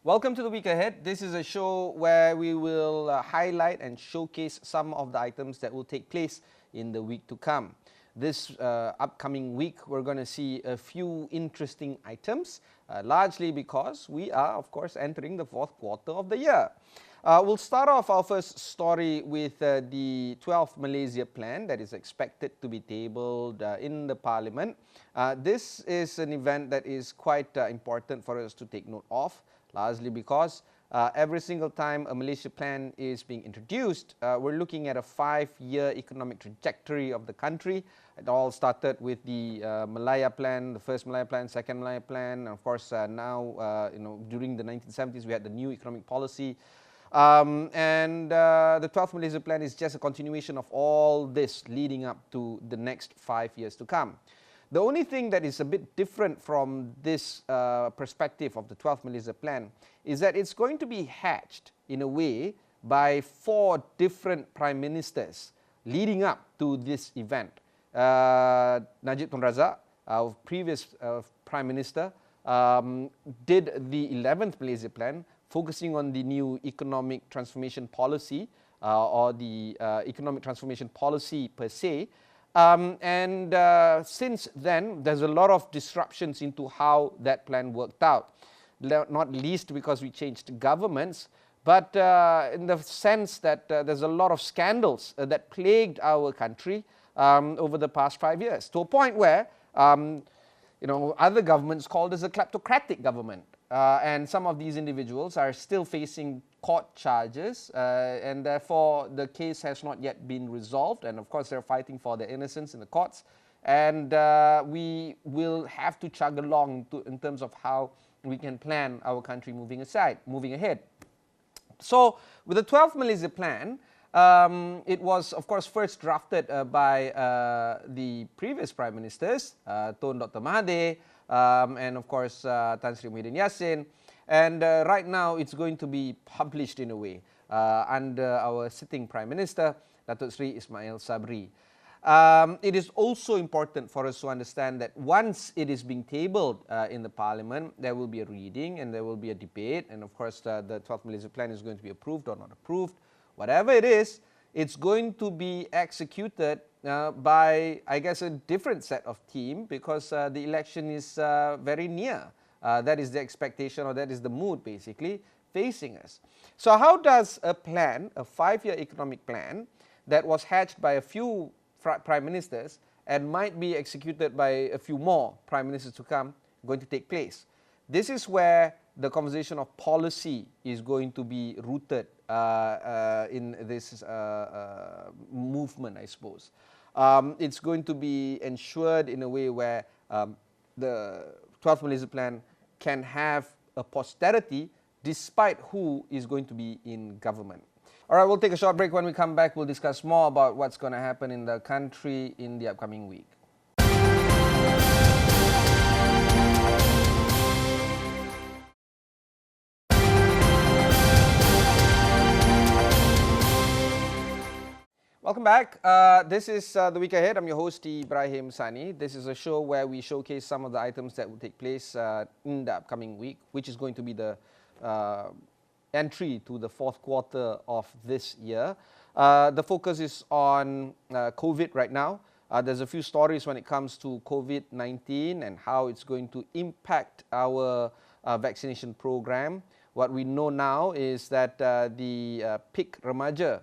Welcome to the week ahead. This is a show where we will highlight and showcase some of the items that will take place in the week to come. This upcoming week, we're going to see a few interesting items, largely because we are, of course, entering the fourth quarter of the year. We'll start off our first story with the 12th Malaysia Plan that is expected to be tabled in the Parliament. This is an event that is quite important for us to take note of, largely because every single time a Malaysia Plan is being introduced, we're looking at a 5-year economic trajectory of the country. It all started with the Malaya Plan, the first Malaya Plan, second Malaya Plan, and of course now, during the 1970s we had the new economic policy. The 12th Malaysia Plan is just a continuation of all this leading up to the next 5 years to come. The only thing that is a bit different from this perspective of the 12th Malaysia Plan is that it's going to be hatched in a way by 4 different prime ministers leading up to this event. Najib Tun Razak, our previous prime minister, did the 11th Malaysia Plan, focusing on the new economic transformation policy or the economic transformation policy per se. Since then, there's a lot of disruptions into how that plan worked out, not least because we changed governments, but in the sense that there's a lot of scandals that plagued our country over the past 5 years, to a point where other governments called us a kleptocratic government. And some of these individuals are still facing court charges, and therefore the case has not yet been resolved, and of course they're fighting for their innocence in the courts, and we will have to chug along in terms of how we can plan our country moving ahead. So with the 12th Malaysia Plan, it was of course first drafted by the previous prime ministers, Dr. Mahathir, and of course Tan Sri Muhyiddin Yassin, and right now it's going to be published in a way under our sitting Prime Minister, Datuk Sri Ismail Sabri. It is also important for us to understand that once it is being tabled in the Parliament, there will be a reading and there will be a debate, and of course the 12th Malaysia Plan is going to be approved or not approved. Whatever it is, it's going to be executed by, I guess, a different set of team, because the election is very near. That is the expectation, or that is the mood basically facing us. So how does a plan, a 5-year economic plan that was hatched by a few prime ministers and might be executed by a few more prime ministers to come, going to take place? This is where the conversation of policy is going to be rooted in this movement, I suppose. It's going to be ensured in a way where the 12th Malaysia Plan can have a posterity despite who is going to be in government. All right, we'll take a short break. When we come back, we'll discuss more about what's going to happen in the country in the upcoming week. Welcome back. This is The Week Ahead. I'm your host, Ibrahim Sani. This is a show where we showcase some of the items that will take place in the upcoming week, which is going to be the entry to the fourth quarter of this year. The focus is on COVID right now. There's a few stories when it comes to COVID-19 and how it's going to impact our vaccination program. What we know now is that the PIK Remaja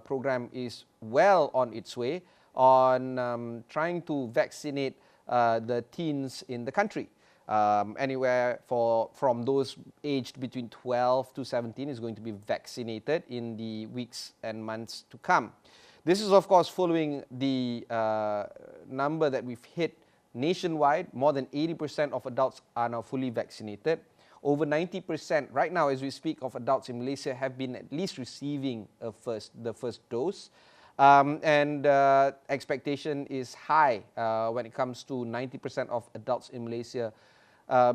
program is well on its way on trying to vaccinate the teens in the country. Anywhere from those aged between 12 to 17 is going to be vaccinated in the weeks and months to come. This is of course following the number that we've hit nationwide. More than 80% of adults are now fully vaccinated. Over 90% right now as we speak of adults in Malaysia have been at least receiving the first dose. Expectation is high when it comes to 90% of adults in Malaysia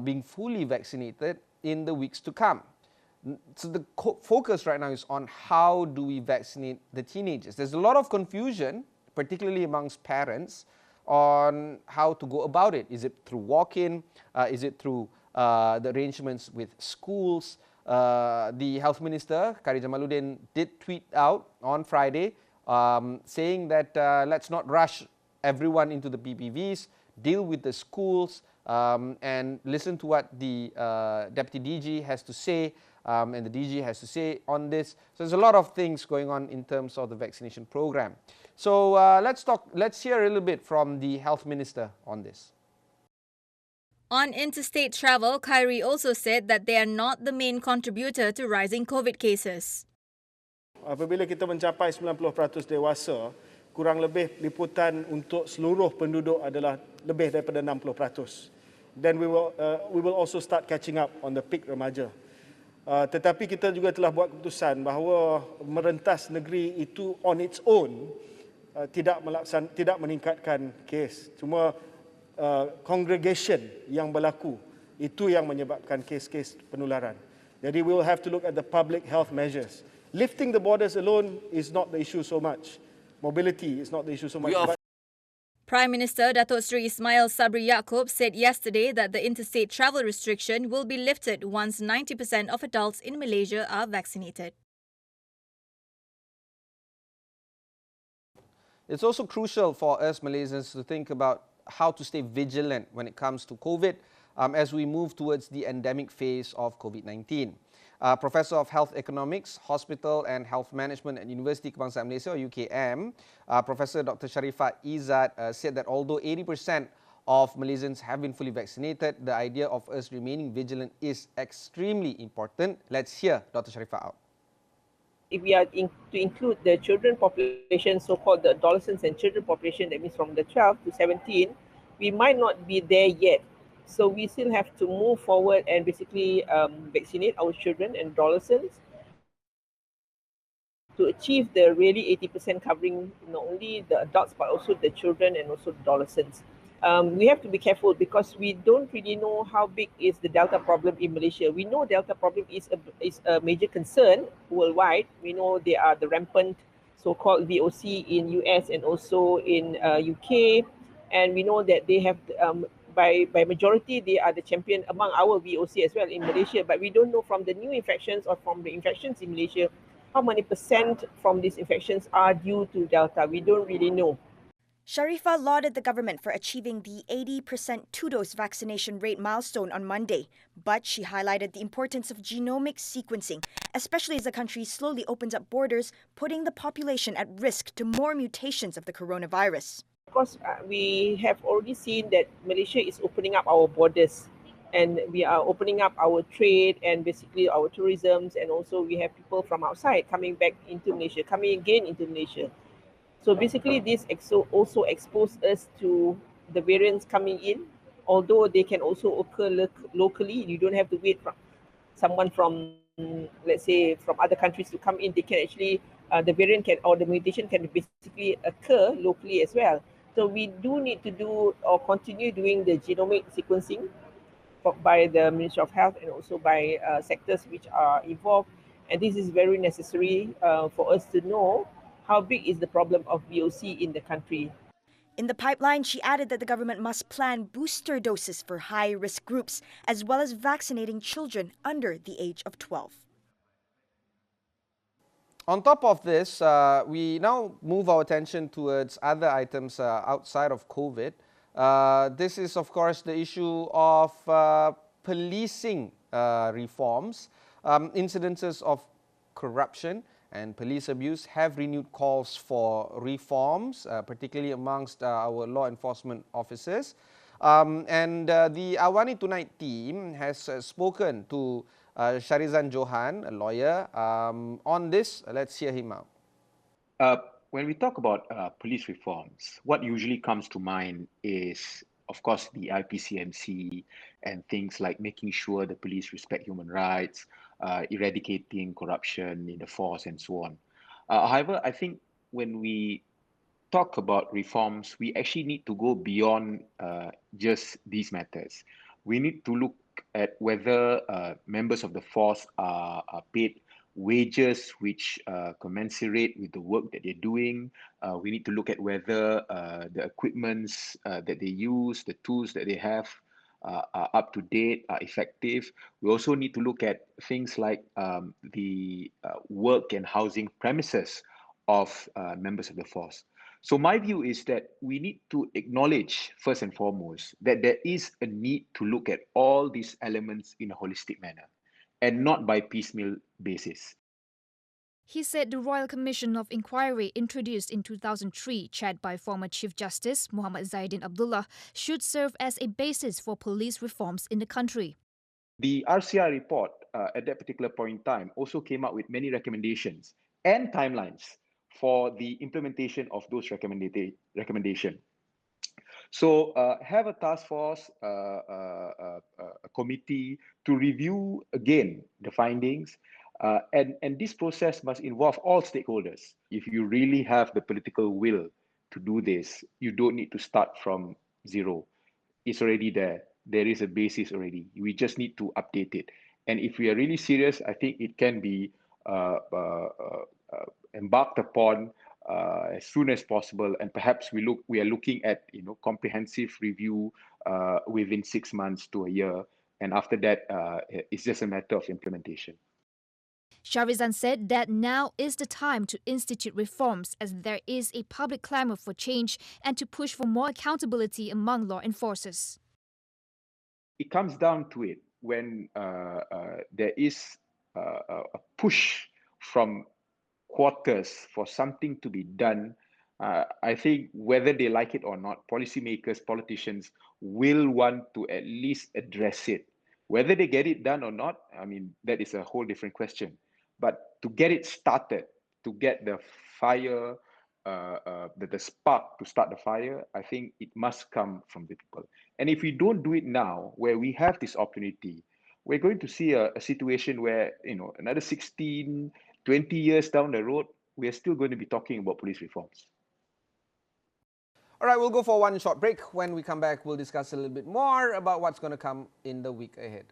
being fully vaccinated in the weeks to come. So the focus right now is on how do we vaccinate the teenagers. There's a lot of confusion, particularly amongst parents, on how to go about it. Is it through walk-in? Is it through the arrangements with schools? the Health Minister, Khairy Jamaluddin, did tweet out on Friday saying that let's not rush everyone into the PPVs, deal with the schools, and listen to what the Deputy DG has to say, and the DG has to say on this. So there's a lot of things going on in terms of the vaccination program. So let's hear a little bit from the Health Minister on this. On interstate travel, Khairy also said that they are not the main contributor to rising COVID cases. Apabila kita mencapai 90% dewasa, kurang lebih liputan untuk seluruh penduduk adalah lebih daripada 60%. Then we will also start catching up on the peak remaja. Tetapi kita juga telah buat keputusan bahawa merentas negeri itu on its own tidak meningkatkan kes. Cuma congregation yang berlaku itu yang menyebabkan kes-kes penularan. Jadi we will have to look at the public health measures. Lifting the borders alone is not the issue so much. Mobility is not the issue so much. Prime Minister Datuk Seri Ismail Sabri Yaakob said yesterday that the interstate travel restriction will be lifted once 90% of adults in Malaysia are vaccinated. It's also crucial for us Malaysians to think about how to stay vigilant when it comes to COVID as we move towards the endemic phase of COVID-19. Professor of Health Economics, Hospital and Health Management at University Kebangsaan Malaysia, or UKM, Professor Dr. Sharifah Izzat said that although 80% of Malaysians have been fully vaccinated, the idea of us remaining vigilant is extremely important. Let's hear Dr. Sharifah out. If we are to include the children population, so-called the adolescents and children population, that means from the 12 to 17, we might not be there yet. So we still have to move forward and basically vaccinate our children and adolescents to achieve the really 80% covering not only the adults but also the children and also the adolescents. We have to be careful because we don't really know how big is the Delta problem in Malaysia. We know Delta problem is a major concern worldwide. We know there are the rampant so-called VOC in US and also in UK, and we know that they have by majority they are the champion among our VOC as well in Malaysia. But we don't know from the new infections or from the infections in Malaysia how many percent from these infections are due to Delta. We don't really know. Sharifah lauded the government for achieving the 80% two-dose vaccination rate milestone on Monday, but she highlighted the importance of genomic sequencing, especially as the country slowly opens up borders, putting the population at risk to more mutations of the coronavirus. Of course, we have already seen that Malaysia is opening up our borders, and we are opening up our trade and basically our tourism, and also we have people from outside coming back into Malaysia, coming again into Malaysia. So basically, this also exposes us to the variants coming in, although they can also occur locally. You don't have to wait for someone from, let's say, from other countries to come in. They can actually, the variant can, or the mutation can basically occur locally as well. So we do need to do or continue doing the genomic sequencing by the Ministry of Health and also by sectors which are involved. And this is very necessary for us to know how big is the problem of VOC in the country. In the pipeline, she added that the government must plan booster doses for high-risk groups, as well as vaccinating children under the age of 12. On top of this, we now move our attention towards other items outside of COVID. This is, of course, the issue of policing reforms. Incidences of corruption and police abuse have renewed calls for reforms, particularly amongst our law enforcement officers. The AWANI Tonight team has spoken to Sharizan Johan, a lawyer, on this. Let's hear him out. When we talk about police reforms, what usually comes to mind is, of course, the IPCMC and things like making sure the police respect human rights, eradicating corruption in the force, and so on. However, I think when we talk about reforms, we actually need to go beyond just these matters. We need to look at whether members of the force are paid wages which commensurate with the work that they're doing. We need to look at whether the equipments that they use, the tools that they have, are up to date, are effective. We also need to look at things like the work and housing premises of members of the force. So my view is that we need to acknowledge, first and foremost, that there is a need to look at all these elements in a holistic manner and not by piecemeal basis. He said the Royal Commission of Inquiry introduced in 2003, chaired by former Chief Justice Muhammad Zainuddin Abdullah, should serve as a basis for police reforms in the country. The RCI report at that particular point in time also came up with many recommendations and timelines for the implementation of those recommendations. So have a task force, a committee to review again the findings. And this process must involve all stakeholders. If you really have the political will to do this, you don't need to start from zero. It's already there. There is a basis already. We just need to update it. And if we are really serious, I think it can be embarked upon as soon as possible, and perhaps we are looking at comprehensive review within 6 months to a year, and after that it's just a matter of implementation. Shahrizan said that now is the time to institute reforms as there is a public clamour for change and to push for more accountability among law enforcers. It comes down to it when there is a push from quarters for something to be done. I think whether they like it or not, policymakers, politicians will want to at least address it. Whether they get it done or not, I mean, that is a whole different question. But to get it started, to get the fire, the spark to start the fire, I think it must come from the people. And if we don't do it now, where we have this opportunity, we're going to see a situation where, another 16, 20 years down the road, we are still going to be talking about police reforms. All right, we'll go for one short break. When we come back, we'll discuss a little bit more about what's going to come in the week ahead.